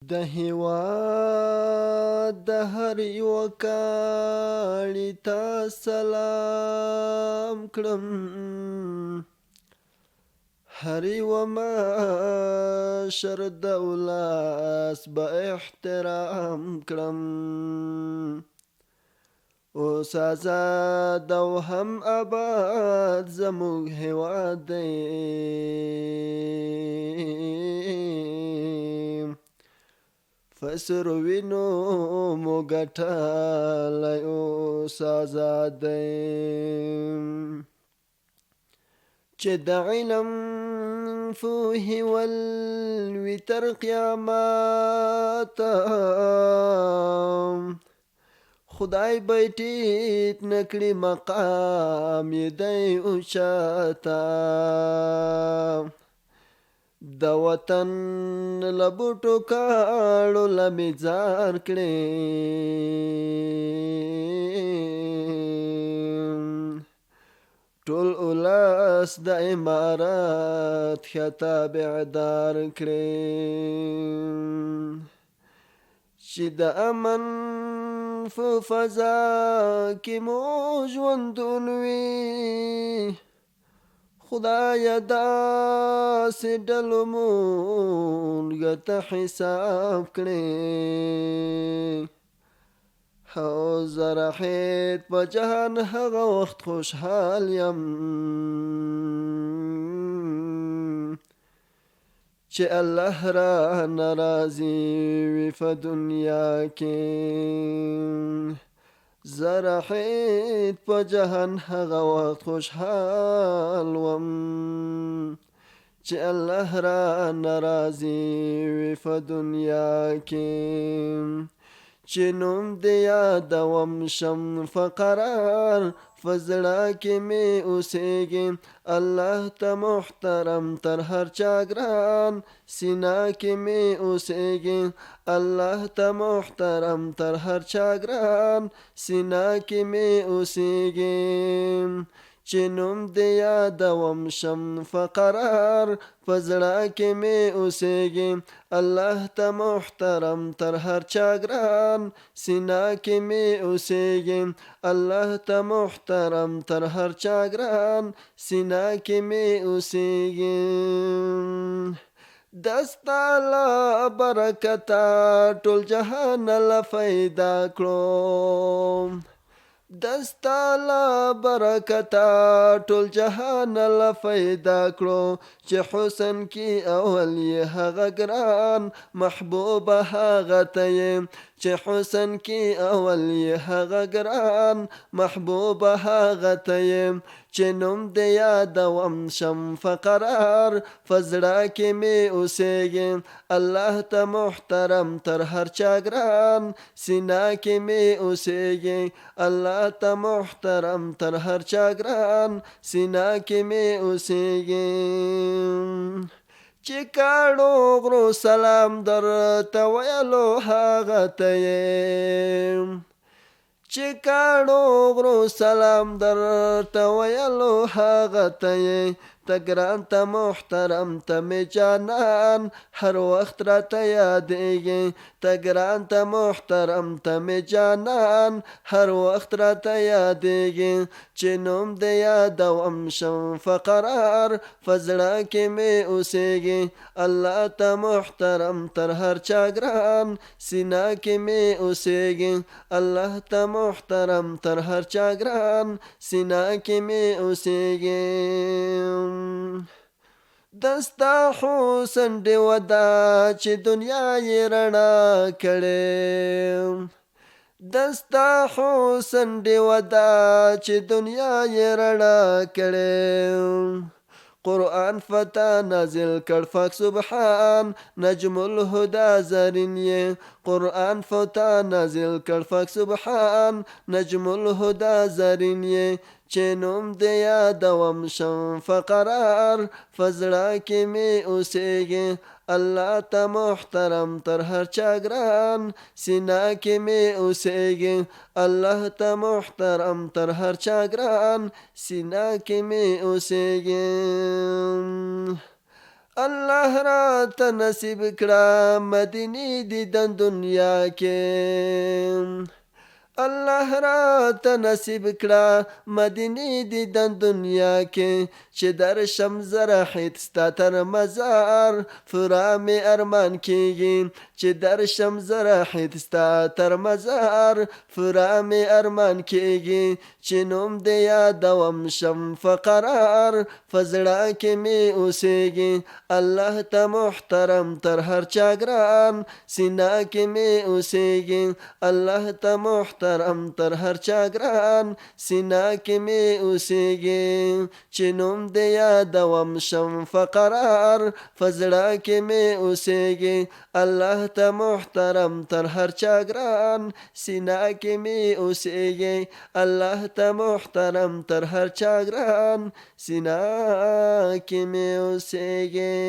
د هېواد د هر یوه کاڼي ته سلام کړم، هر یوه مشر د ولس به احترام کړم. اوس آزاد او هم اباد زموږ هېواد دی، فسر وینو مو ګټلی اوس آزاد دی. چې د علم پوهې ولوي تر قیامته، خدای به ټیټ نکړي مقام یې دی اوچته. د وطن له بوټو کاڼو له مې ځار کړې، ټول اولس د امارت ښه تابعدار کړې. چې د امن په فضا کې مو ژوندون وي، خدایه داسې ډلو مونږ ته حساب کړې. او زه راحت په جهان هغه وخت خوشحال یم، چې الله را ناراضي وي په دنیا کې. زه راحت په جهان هغه وخت خوشحال وم، چې الله را ناراضي وي په دنیا کې. چې نوم دې یادوم شم فقرار، فزړه کې مې اوسېږي الله ته محترم تر هر چا ګران. سینه کې مې اوسېږي الله ته محترم تر هر چا ګران. سینه کې مې اوسېږي چې نوم دې یادوم شم فقرار، فزړه کې مې اوسېږي الله ته محترم تر هر چا ګران. سینه کې مې اوسېږي الله ته محترم تر هر چا ګران. سینه کې مې اوسېږي دستا له برکته ټول جهان له فیدا کړو. دستا له برکته ټول جهان له فیدا کړو. چې حسن کې اول یې هغه ګران، محبوب هغه ته یې چې حسن کې اول یې هغه ګران، محبوب هغه ته یې چې نوم دې یادوم شم فقرار. فزړه کې مې اوسېږي الله ته محترم تر هر چا ګران. سینه کې مې اوسېږي الله ته محترم تر هر چا ګران. سینه کې مې اوسېږي چې کاڼو غرو سلام درته ویلو هغه ته یم، چې کاڼو غرو سلام درته ویلو هغه ته یې. ته ګران ته محترم ته مې جانان هر وخت راته یادېږي. ته ګران ته محترم ته مې جانان هر وخت راته یادېږي. چې نوم دې یادوم شم فقرار، فزړه کې مې اوسېږي الله ته محترم تر هر چا ګران. سینه کې مې اوسېږي الله ته محترم تر هر چا ګران. سینه کې مې اوسېږي دستا حسن دې ودا چې دنیا یې رڼا کړې. دستا حسن دې ودا چې دنیا یې رڼا کړې. قرآن فتح نازل کړ فاک سبحان، نجم الهدى زرین یې. قرآن فتح نازل کړ فاک سبحان، نجم الهدى زرین یې. چې نوم دې یادوم شم فقرار، فزړه کې مې اوسېږي الله ته محترم تر هر چا ګران. سینه کې مې اوسېږي الله ته محترم تر هر چا ګران. سینه کې مې اوسېږي الله راته نصیب کړه مدینې دیدن دنیا کې الله راته نصیب کړه مدینې دیدن دنیا کې چې درشم زره حید ستا تر مزار پوره مې ارمان کېږي چې درشم زره حید ستا تر مزار پوره مې ارمان کېږي چې نوم دې یادوم شم فقرار په زړه کې مې اوسېږي الله ته محترم تر هر چا ګران سینه کې مې اوسېږي الله ته محترم تر هر چا ګران سینه کې مې اوسېږي چې نوم دې یادوم شم فقرار په زړه کې مې اوسېږي الله ته محترم تر هر چا ګران سینه کې مې اوسېږي الله ته محترم تر هر چا ګران سینه کې مې اوسېږي